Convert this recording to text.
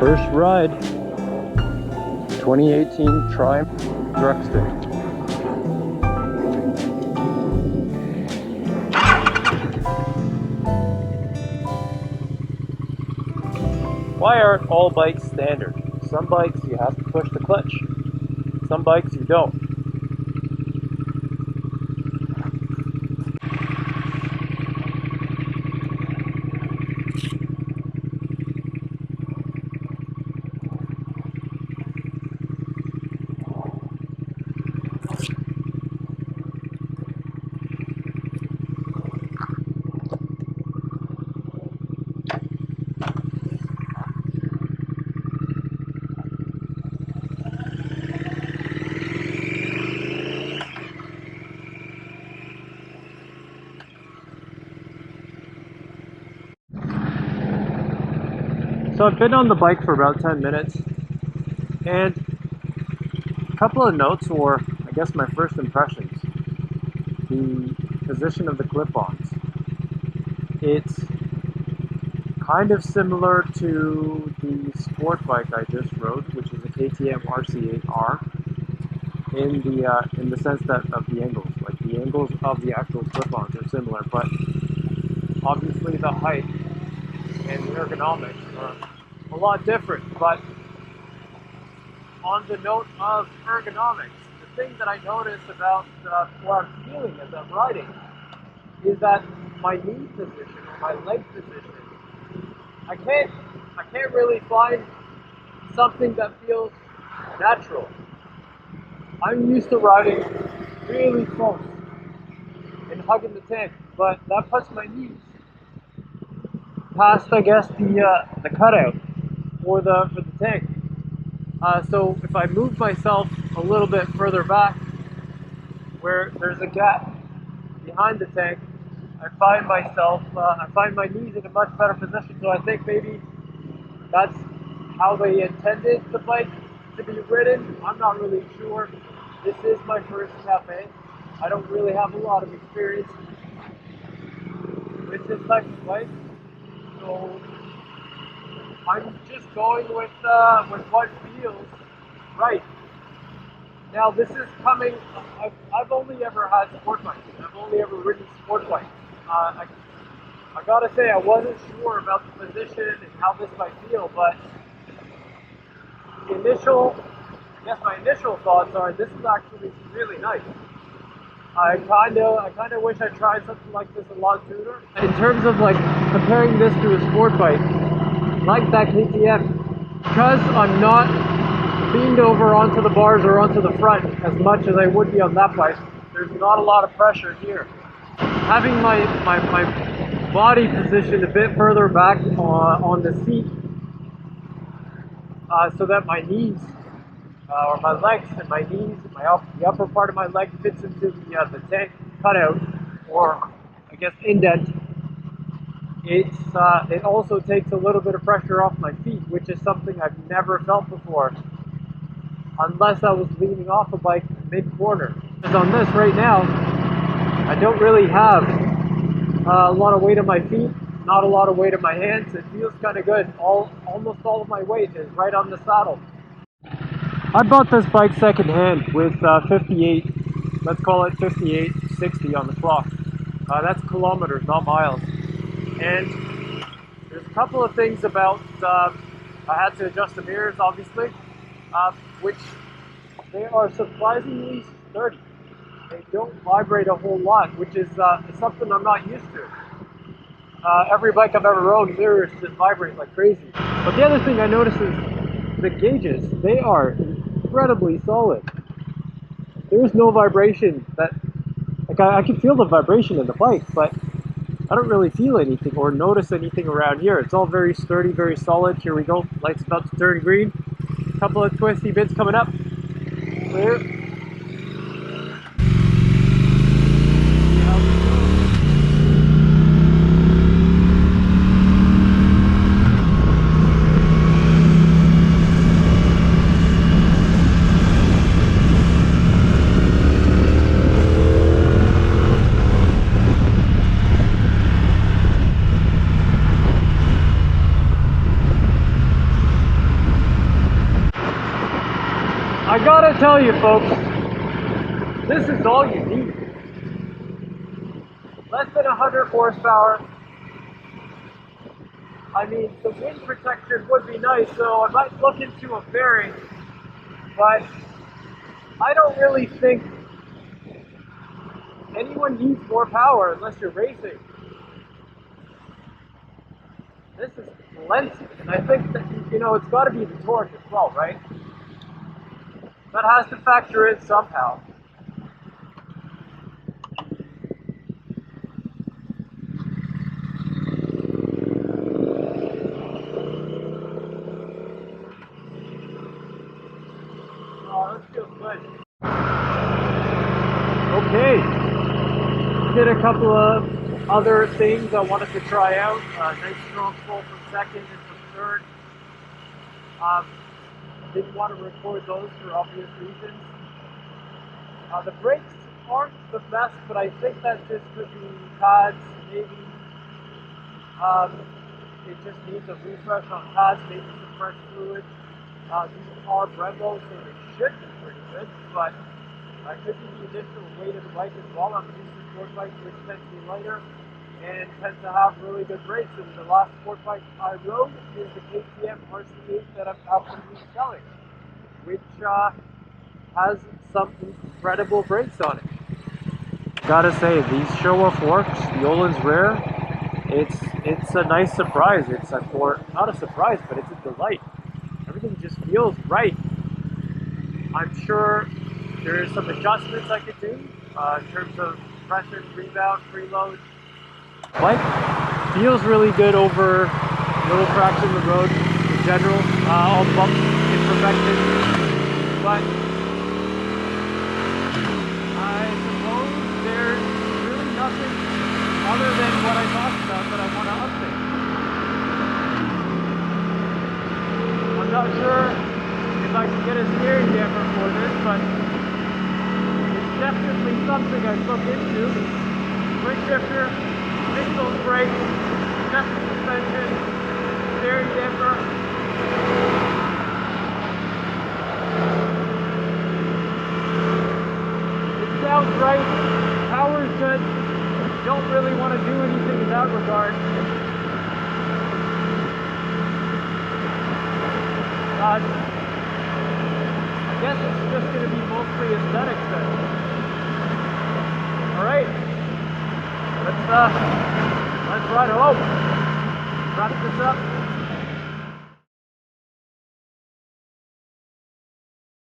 First ride, 2018 Triumph Dragster. Why aren't all bikes standard? Some bikes you have to push the clutch, some bikes you don't. So I've been on the bike for about 10 minutes, and a couple of notes, or I guess my first impressions. The position of the clip-ons. It's kind of similar to the sport bike I just rode, which is a KTM RC8R, in the sense that of the angles. Like the angles of the actual clip-ons are similar, but obviously the height and the ergonomics are a lot different. But on the note of ergonomics, the thing that I noticed about what I'm feeling as I'm riding is that my knee position or my leg position, I can't really find something that feels natural. I'm used to riding really close and hugging the tank, but that puts my knees past, I guess, the cutout for the tank. So if I move myself a little bit further back, where there's a gap behind the tank, I find my knees in a much better position. So I think maybe that's how they intended the bike to be ridden. I'm not really sure. This is my first cafe. I don't really have a lot of experience with this type of bike, so I'm just going with what feels right. Now this is coming. I've only ever had sport bikes. I've only ever ridden sport bikes. I gotta say I wasn't sure about the position and how this might feel, but my initial thoughts are this is actually really nice. I kind of wish I tried something like this a lot sooner. In terms of like comparing this to a sport bike, like that KTM, because I'm not leaned over onto the bars or onto the front as much as I would be on that bike, there's not a lot of pressure here. Having my body positioned a bit further back on the seat, so that my knees, or my legs and my knees, the upper part of my leg fits into the tank cutout, or I guess indent. It also takes a little bit of pressure off my feet, which is something I've never felt before, unless I was leaning off a bike mid-corner. Because on this right now, I don't really have a lot of weight on my feet, not a lot of weight on my hands. It feels kind of good. Almost all of my weight is right on the saddle. I bought this bike secondhand with 58, let's call it 58.60 on the clock. That's kilometers, not miles. And there's a couple of things about, I had to adjust the mirrors, obviously, which they are surprisingly sturdy. They don't vibrate a whole lot, which is something I'm not used to. Every bike I've ever rode, mirrors just vibrate like crazy. But the other thing I noticed is the gauges. They are incredibly solid. There's no vibration that, like I can feel the vibration in the bike, but I don't really feel anything or notice anything around here. It's all very sturdy, very solid. Here we go. Light's about to turn green. A couple of twisty bits coming up. Clear. I gotta tell you folks, this is all you need. Less than 100 horsepower. I mean, the wind protection would be nice, so I might look into a fairing, but I don't really think anyone needs more power unless you're racing. This is plenty, and I think that, you know, it's got to be the torque as well, right? That has to factor in somehow. Oh, this feels good. Okay, did a couple of other things I wanted to try out. Nice strong pull from second and from third. Didn't want to record those for obvious reasons. The brakes aren't the best, but I think that just could be pads, maybe. It just needs a refresh on pads, maybe some fresh fluid. These are Brembo, so they should be pretty good, but could be the additional weight of the bike as well. I'm used to sport bikes which tend to be lighter and tend to have really good brakes. And the last sport bike I rode is the KTM RC8 that I'm absolutely selling, which has some incredible brakes on it. Gotta say, these Showa forks, the Öhlins Rare, it's a nice surprise. It's not a surprise, but it's a delight. Everything just feels right. I'm sure there's some adjustments I could do in terms of pressure, rebound, preload. Bike feels really good over little cracks in the road in general, all bumps, imperfections, but I suppose there's really nothing other than what I talked about that I want to update. I'm not sure if I can get a steering damper for this, but it's definitely something I'd look into. Brake shifter, single brake, chassis suspension, steering damper. It sounds right, power's good, don't really want to do anything in that regard. I guess it's just going to be mostly aesthetics then. Alright, let's ride home. Wrap this up.